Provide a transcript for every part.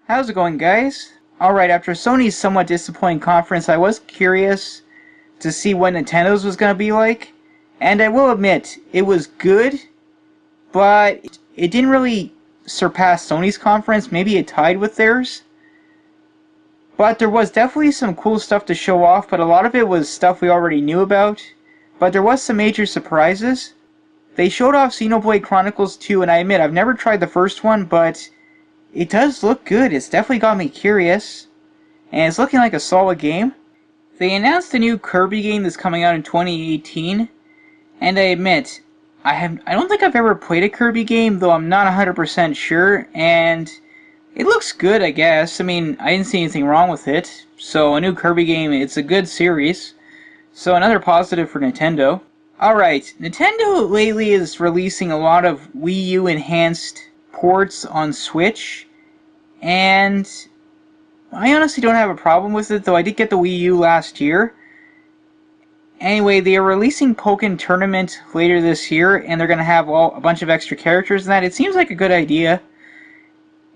How's it going, guys? Alright, after Sony's somewhat disappointing conference, I was curious to see what Nintendo's was going to be like. And I will admit, it was good, but it didn't really surpass Sony's conference. Maybe it tied with theirs. But there was definitely some cool stuff to show off, but a lot of it was stuff we already knew about. But there was some major surprises. They showed off Xenoblade Chronicles 2, and I admit, I've never tried the first one, but it does look good. It's definitely got me curious. And it's looking like a solid game. They announced a new Kirby game that's coming out in 2018. And I admit, I don't think I've ever played a Kirby game, though I'm not 100% sure. And it looks good, I guess. I mean, I didn't see anything wrong with it. So a new Kirby game, it's a good series. So another positive for Nintendo. Alright, Nintendo lately is releasing a lot of Wii U enhanced ports on Switch, and I honestly don't have a problem with it, though I did get the Wii U last year. Anyway, they are releasing Pokken Tournament later this year, and they're going to have a bunch of extra characters in that. It seems like a good idea.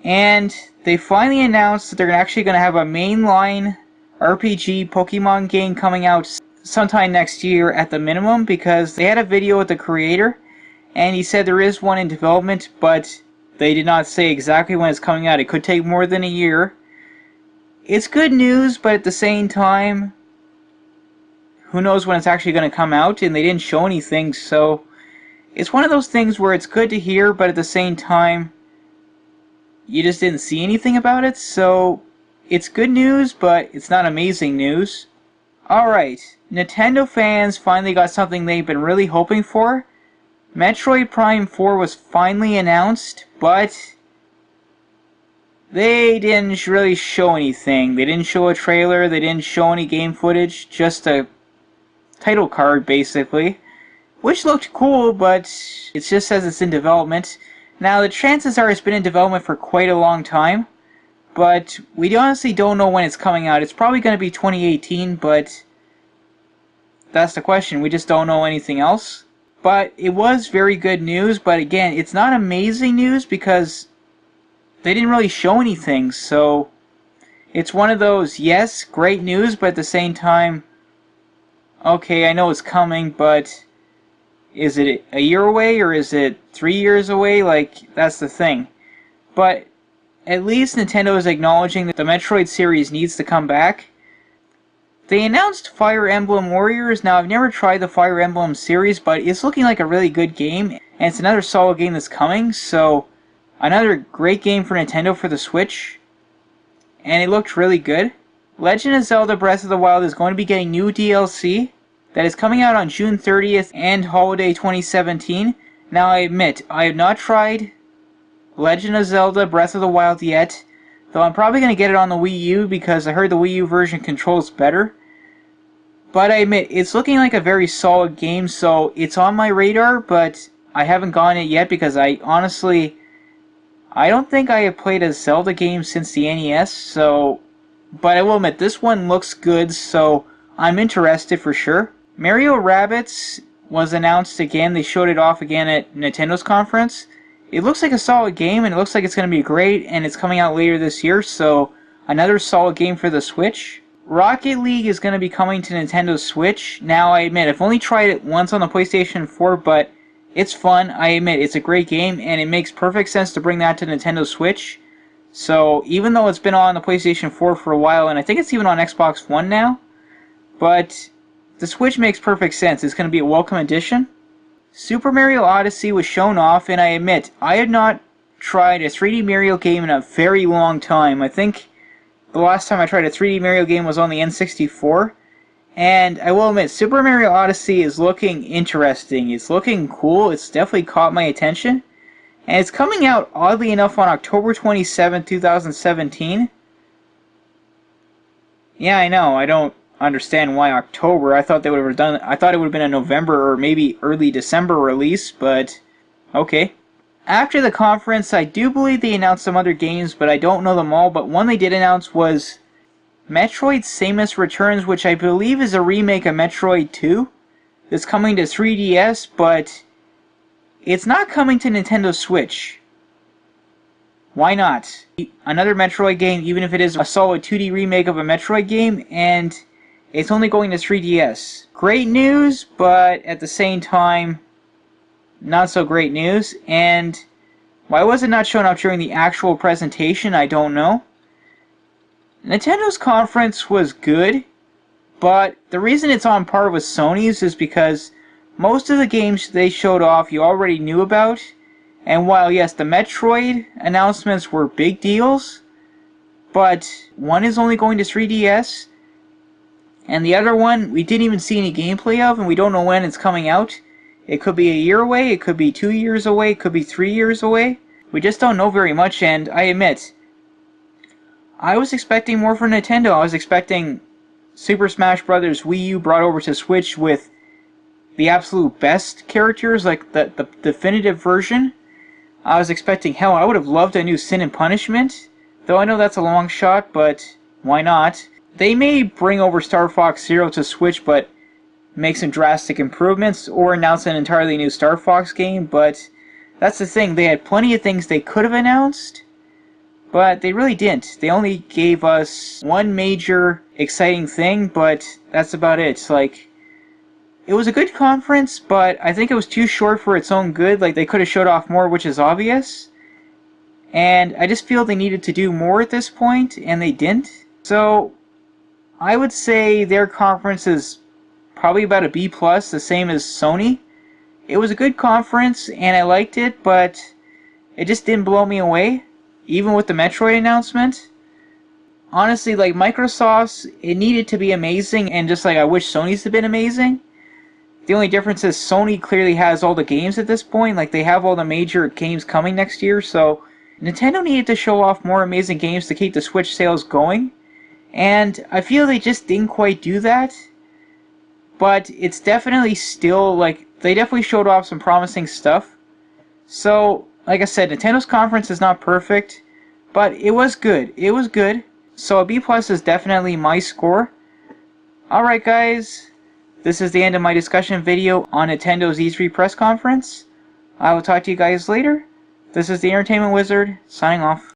And they finally announced that they're actually going to have a mainline RPG Pokemon game coming out sometime next year at the minimum, because they had a video with the creator and he said there is one in development, but they did not say exactly when it's coming out. It could take more than a year. It's good news, but at the same time, who knows when it's actually going to come out, and they didn't show anything, so it's one of those things where it's good to hear, but at the same time, you just didn't see anything about it, so it's good news, but it's not amazing news. Alright, Nintendo fans finally got something they've been really hoping for. Metroid Prime 4 was finally announced, but they didn't really show anything. They didn't show a trailer, they didn't show any game footage, just a title card basically, which looked cool, but it just says it's in development. Now the chances are it's been in development for quite a long time, but we honestly don't know when it's coming out. It's probably going to be 2018, but that's the question. We just don't know anything else. But it was very good news, but again, it's not amazing news because they didn't really show anything, so it's one of those, yes, great news, but at the same time, okay, I know it's coming, but is it a year away or is it 3 years away? Like, that's the thing. But at least Nintendo is acknowledging that the Metroid series needs to come back. They announced Fire Emblem Warriors. Now, I've never tried the Fire Emblem series, but it's looking like a really good game, and it's another solid game that's coming, so another great game for Nintendo for the Switch, and it looked really good. Legend of Zelda Breath of the Wild is going to be getting new DLC that is coming out on June 30th and holiday 2017. Now, I admit, I have not tried Legend of Zelda Breath of the Wild yet, though I'm probably going to get it on the Wii U because I heard the Wii U version controls better. But I admit, it's looking like a very solid game, so it's on my radar, but I haven't gotten it yet because I don't think I have played a Zelda game since the NES, so, but I will admit, this one looks good, so I'm interested for sure. Mario Rabbids was announced again. They showed it off again at Nintendo's conference. It looks like a solid game, and it looks like it's going to be great, and it's coming out later this year, so another solid game for the Switch. Rocket League is going to be coming to Nintendo Switch. Now, I admit, I've only tried it once on the PlayStation 4, but it's fun. I admit, it's a great game, and it makes perfect sense to bring that to Nintendo Switch. So, even though it's been on the PlayStation 4 for a while, and I think it's even on Xbox One now, but the Switch makes perfect sense. It's going to be a welcome addition. Super Mario Odyssey was shown off, and I admit, I had not tried a 3D Mario game in a very long time. I think the last time I tried a 3D Mario game was on the N64, and I will admit, Super Mario Odyssey is looking interesting. It's looking cool. It's definitely caught my attention, and it's coming out, oddly enough, on October 27, 2017. Yeah, I know, I don't understand why October. I thought it would have been a November or maybe early December release, but okay. After the conference, I do believe they announced some other games, but I don't know them all, but one they did announce was Metroid Samus Returns, which I believe is a remake of Metroid 2. It's coming to 3DS, but it's not coming to Nintendo Switch. Why not? Another Metroid game, even if it is a solid 2D remake of a Metroid game, and it's only going to 3DS. Great news, but at the same time, not so great news. And why was it not shown up during the actual presentation? I don't know. Nintendo's conference was good, but the reason it's on par with Sony's is because most of the games they showed off you already knew about. And while, yes, the Metroid announcements were big deals, but one is only going to 3DS, and the other one we didn't even see any gameplay of, and we don't know when it's coming out. It could be a year away, it could be 2 years away, it could be 3 years away. We just don't know very much, and I admit, I was expecting more from Nintendo. I was expecting Super Smash Bros. Wii U brought over to Switch with the absolute best characters, like the definitive version. I was expecting, hell, I would have loved a new Sin and Punishment, though I know that's a long shot, but why not? They may bring over Star Fox Zero to Switch, but make some drastic improvements, or announce an entirely new Star Fox game, but that's the thing, they had plenty of things they could have announced, but they really didn't. They only gave us one major exciting thing, but that's about it. Like, it was a good conference, but I think it was too short for its own good. Like, they could have showed off more, which is obvious. And I just feel they needed to do more at this point, and they didn't. So, I would say their conference is probably about a B+, the same as Sony. It was a good conference, and I liked it, but it just didn't blow me away, even with the Metroid announcement. Honestly, like, Microsoft's, it needed to be amazing, and just like I wish Sony's had been amazing. The only difference is Sony clearly has all the games at this point. Like, they have all the major games coming next year, so Nintendo needed to show off more amazing games to keep the Switch sales going. And I feel they just didn't quite do that. But it's definitely still, like, they definitely showed off some promising stuff. So, like I said, Nintendo's conference is not perfect, but it was good. It was good. So a B+ is definitely my score. Alright guys. This is the end of my discussion video on Nintendo's E3 press conference. I will talk to you guys later. This is the Entertainment Wizard, signing off.